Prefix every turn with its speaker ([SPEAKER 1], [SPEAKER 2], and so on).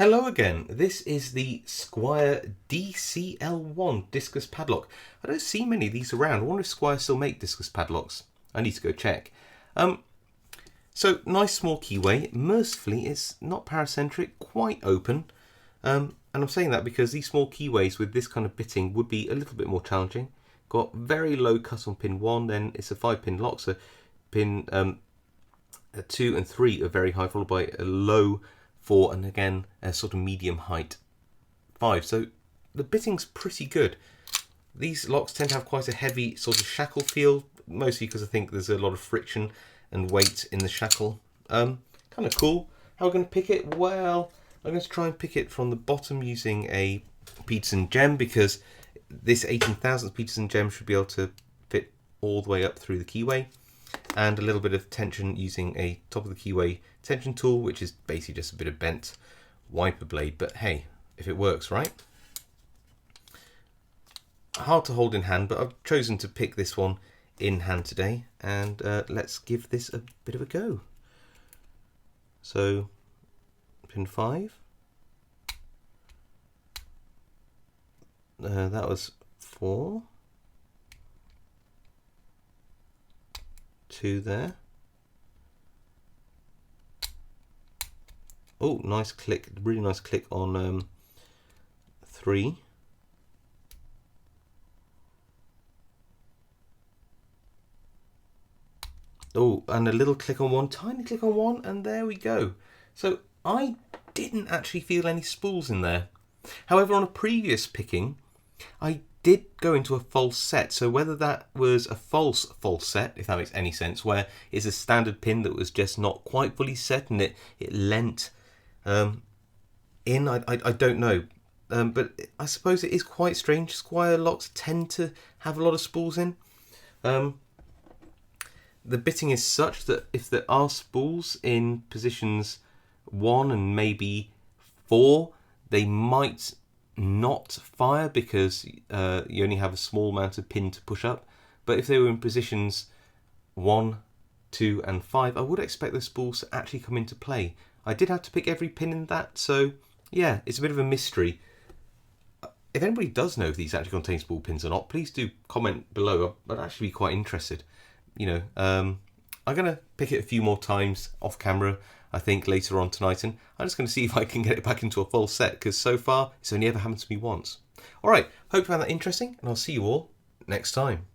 [SPEAKER 1] Hello again, this is the Squire DCL1 discus padlock. I don't see many of these around. I wonder if Squire still make discus padlocks. I need to go check. So nice small keyway. Mercifully it's not paracentric, quite open. And I'm saying that because these small keyways with this kind of bitting would be a little bit more challenging. Got very low cut on pin 1, then it's a 5-pin lock, so pin 2 and 3 are very high, followed by a low 4 and again a sort of medium height 5. So the bitting's pretty good. These locks tend to have quite a heavy sort of shackle feel, mostly because I think there's a lot of friction and weight in the shackle. Kind of cool. How am I going to pick it? Well, I'm going to try and pick it from the bottom using a Peterson gem, because this 18,000th Peterson gem should be able to fit all the way up through the keyway, and a little bit of tension using a top of the keyway tension tool, which is basically just a bit of bent wiper blade, but hey, if it works, right? Hard to hold in hand, but I've chosen to pick this one in hand today, and let's give this a bit of a go. So pin 5, that was 4, 2 there. Oh, nice click, really nice click on 3. Oh, and a little click on 1, tiny click on 1, and there we go. So I didn't actually feel any spools in there. However, on a previous picking, I did go into a false set. So whether that was a false set, if that makes any sense, where it's a standard pin that was just not quite fully set and it lent in, I don't know. But I suppose it is quite strange. Squire locks tend to have a lot of spools in. The bitting is such that if there are spools in positions 1 and maybe 4, they might not fire because you only have a small amount of pin to push up. But if they were in positions 1, 2 and 5, I would expect the spools to actually come into play. I did have to pick every pin in that, so yeah, it's a bit of a mystery. If anybody does know if these actually contain spool pins or not, please do comment below. I'd actually be quite interested. You know, I'm going to pick it a few more times off camera, I think, later on tonight, and I'm just going to see if I can get it back into a full set, because so far it's only ever happened to me once. Alright, hope you found that interesting, and I'll see you all next time.